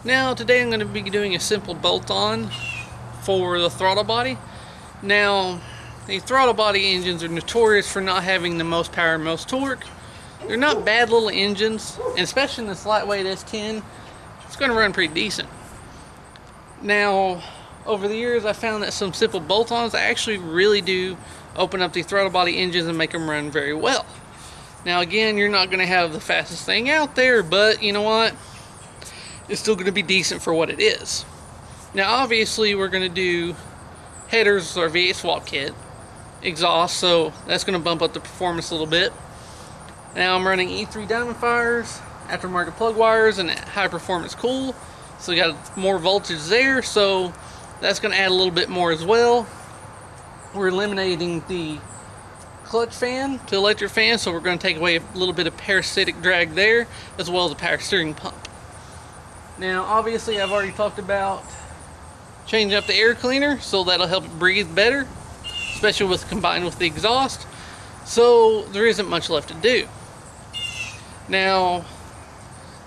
Now today I'm going to be doing a simple bolt-on for the throttle body. Now the throttle body engines are notorious for not having the most power and most torque. They're not bad little engines, and especially in this lightweight S10, it's going to run pretty decent. Now over the years I found that some simple bolt-ons actually really do open up the throttle body engines and make them run very well. Now again, you're not going to have the fastest thing out there, but you know what? It's still going to be decent for what it is. Now obviously we're going to do headers with our V8 swap kit, exhaust, so that's going to bump up the performance a little bit. Now I'm running E3 diamond fires, aftermarket plug wires, and high performance cool, so we got more voltage there, so that's going to add a little bit more as well. We're eliminating the clutch fan to electric fan, so we're going to take away a little bit of parasitic drag there, as well as a power steering pump. Now obviously I've already talked about changing up the air cleaner, so that'll help it breathe better, especially with combined with the exhaust. So there isn't much left to do. Now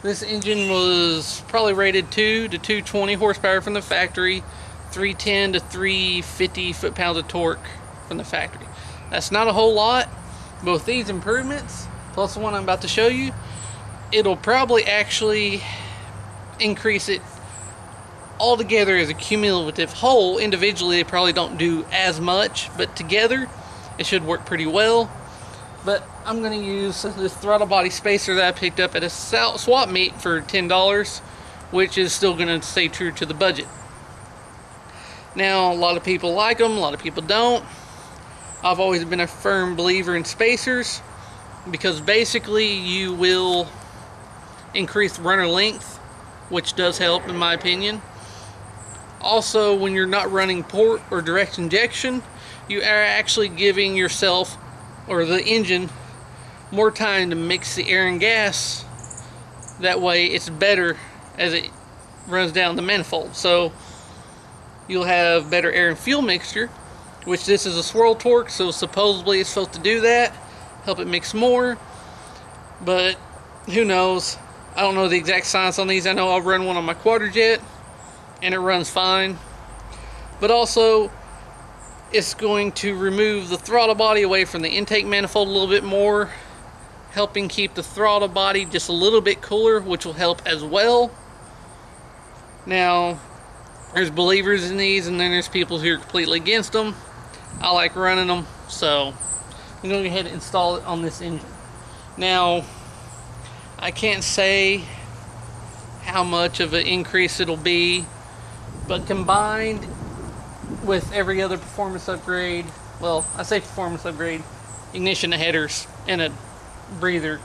this engine was probably rated 2 to 220 horsepower from the factory, 310 to 350 foot-pounds of torque from the factory. That's not a whole lot, but with these improvements plus the one I'm about to show you, it'll probably actually increase it altogether as a cumulative whole. Individually they probably don't do as much, but together it should work pretty well. But I'm going to use this throttle body spacer that I picked up at a swap meet for $10, which is still going to stay true to the budget. Now a lot of people like them, a lot of people don't. I've always been a firm believer in spacers because basically you will increase runner length, which does help in my opinion. Also, when you're not running port or direct injection, you are actually giving yourself or the engine more time to mix the air and gas. That way it's better as it runs down the manifold. So you'll have better air and fuel mixture, which this is a swirl torque, so supposedly it's supposed to do that, help it mix more, but who knows. I don't know the exact science on these. I know I'll run one on my quadrijet and it runs fine, but also it's going to remove the throttle body away from the intake manifold a little bit more, helping keep the throttle body just a little bit cooler, which will help as well. Now there's believers in these and then there's people who are completely against them. I like running them, so I'm going to go ahead and install it on this engine. Now I can't say how much of an increase it'll be, but combined with every other performance upgrade, well, I say performance upgrade, ignition headers and a breather,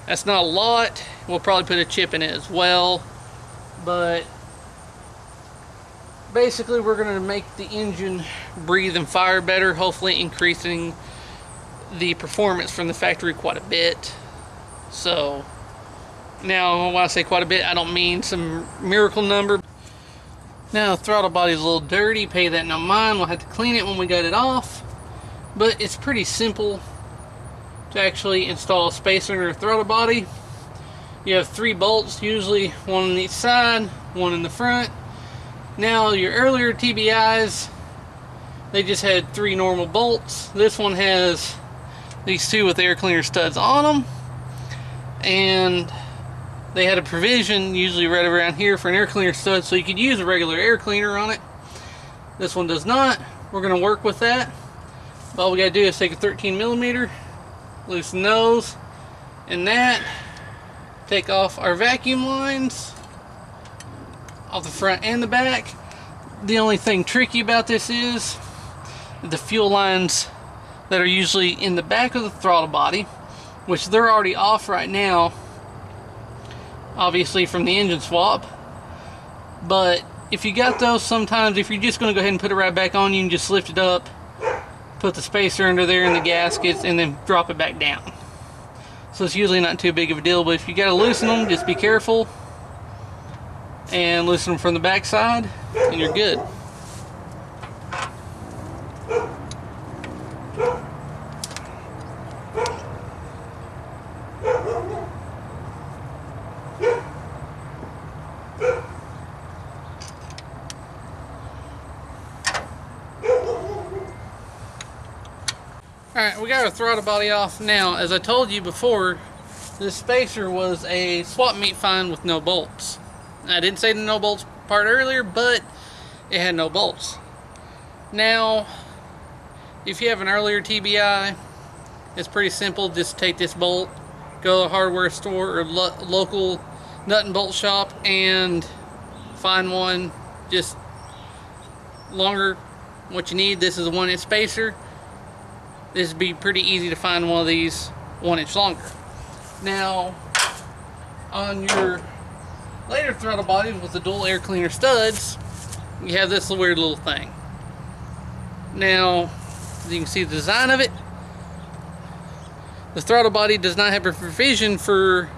that's not a lot. We'll probably put a chip in it as well, but basically we're going to make the engine breathe and fire better, hopefully increasing the performance from the factory quite a bit. So now when I say quite a bit, I don't mean some miracle number. Now the throttle body is a little dirty, pay that no mind, we'll have to clean it when we get it off, but it's pretty simple to actually install a spacer in your throttle body. You have 3 bolts, usually one on each side, one in the front. Now your earlier TBIs, they just had 3 normal bolts. This one has these 2 with air cleaner studs on them, and they had a provision usually right around here for an air cleaner stud, so you could use a regular air cleaner on it. This one does not. We're going to work with that. All we got to do is take a 13mm, loosen those and that, take off our vacuum lines off the front and the back. The only thing tricky about this is the fuel lines that are usually in the back of the throttle body, which they're already off right now, obviously from the engine swap. But if you got those, sometimes if you're just going to go ahead and put it right back on, you can just lift it up, put the spacer under there in the gaskets, and then drop it back down. So it's usually not too big of a deal, but if you got to loosen them, just be careful and loosen them from the back side and you're good. Alright, we got our throttle body off. Now, as I told you before, this spacer was a swap meet find with no bolts. I didn't say the no bolts part earlier, but it had no bolts. Now, if you have an earlier TBI, it's pretty simple. Just take this bolt, go to a hardware store or local nut and bolt shop and find one just longer what you need. This is a 1-inch spacer. This would be pretty easy to find one of these 1 inch longer. Now, on your later throttle bodies with the dual air cleaner studs, you have this weird little thing. Now, as you can see the design of it, the throttle body does not have a provision for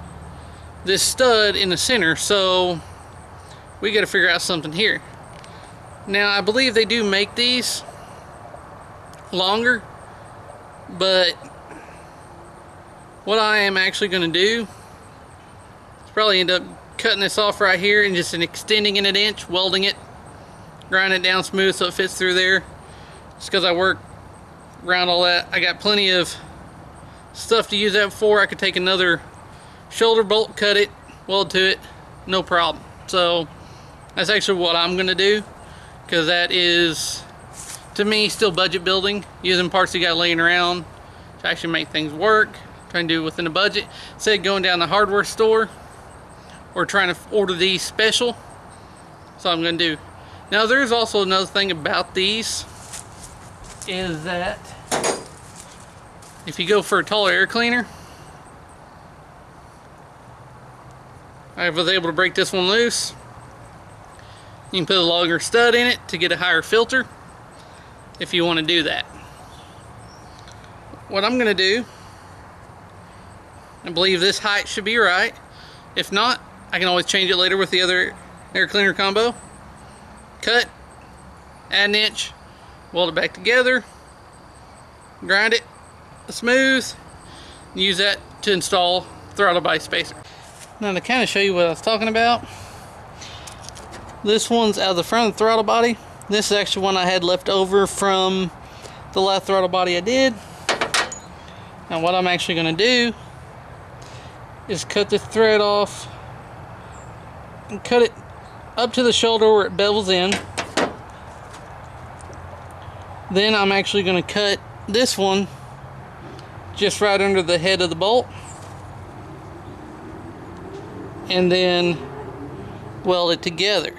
this stud in the center, so we got to figure out something here. Now, I believe they do make these longer, but what I am actually going to do is probably end up cutting this off right here and just extending it 1 inch, welding it, grinding it down smooth so it fits through there. Just because I work around all that. I got plenty of stuff to use that for. I could take another shoulder bolt, cut it, weld to it, no problem. So that's actually what I'm going to do, because that is, to me, still budget building, using parts you got laying around to actually make things work, trying to do it within a budget, instead of going down the hardware store or trying to order these special. So I'm going to do. Now, there's also another thing about these, is that if you go for a taller air cleaner, I was able to break this one loose. You can put a longer stud in it to get a higher filter if you want to do that. What I'm going to do, I believe this height should be right. If not, I can always change it later with the other air cleaner combo. Cut, add 1 inch, weld it back together, grind it smooth, use that to install throttle body spacer. Now, to kind of show you what I was talking about, this one's out of the front of the throttle body. This is actually one I had left over from the last throttle body I did. Now, what I'm actually going to do is cut this thread off and cut it up to the shoulder where it bevels in. Then I'm actually going to cut this one just right under the head of the bolt, and then weld it together.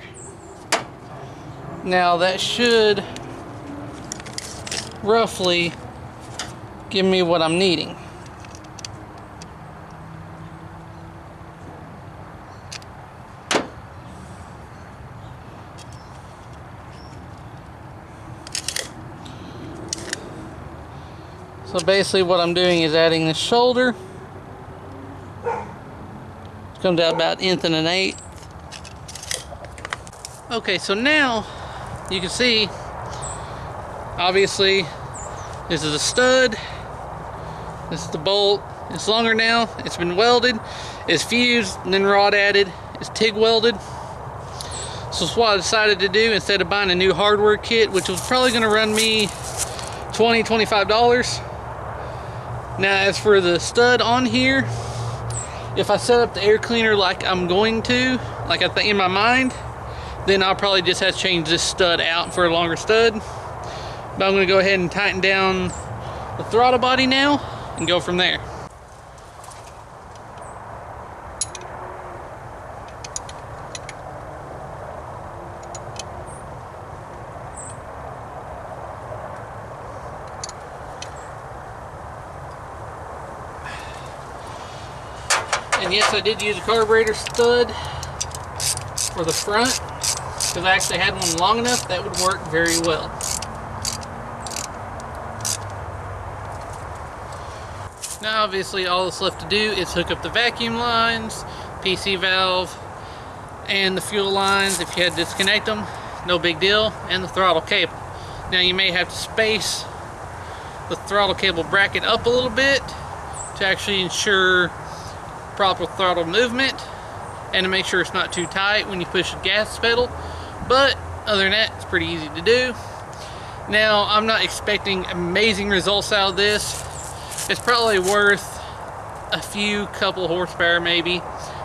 Now, that should roughly give me what I'm needing. So basically what I'm doing is adding the shoulder. It comes out about 1 1/8. Okay, so now you can see, obviously, this is a stud. This is the bolt. It's longer now. It's been welded. It's fused and then rod added. It's TIG welded. So that's what I decided to do instead of buying a new hardware kit, which was probably going to run me $20, $25. Now, as for the stud on here, if I set up the air cleaner like I'm going to, like I think in my mind, then I'll probably just have to change this stud out for a longer stud. But I'm going to go ahead and tighten down the throttle body now and go from there. And yes, I did use a carburetor stud for the front, because I actually had one long enough that would work very well. Now, obviously, all that's left to do is hook up the vacuum lines, PC valve, and the fuel lines. If you had to disconnect them, no big deal, and the throttle cable. Now, you may have to space the throttle cable bracket up a little bit to actually ensure proper throttle movement and to make sure it's not too tight when you push the gas pedal, but other than that, it's pretty easy to do. Now, I'm not expecting amazing results out of this. It's probably worth a few couple horsepower maybe,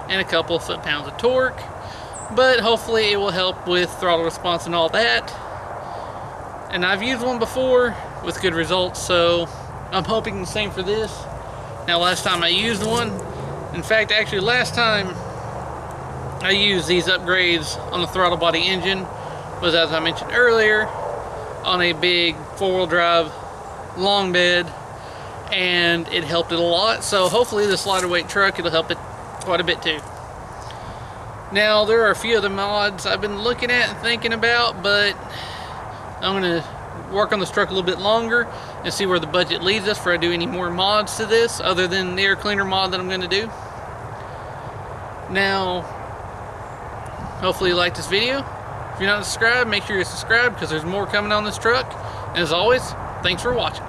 and a couple of foot-pounds of torque, but hopefully it will help with throttle response and all that. And I've used one before with good results, so I'm hoping the same for this. Now, last time I used one, in fact, actually last time I used these upgrades on the throttle body engine was, as I mentioned earlier, on a big four-wheel drive long bed, and it helped it a lot. So hopefully this lighter weight truck, it'll help it quite a bit too. Now, there are a few other mods I've been looking at and thinking about, but I'm going to work on this truck a little bit longer and see where the budget leads us before I do any more mods to this other than the air cleaner mod that I'm going to do. Now, hopefully you like this video. If you're not subscribed, make sure you're subscribed because there's more coming on this truck. And as always, thanks for watching.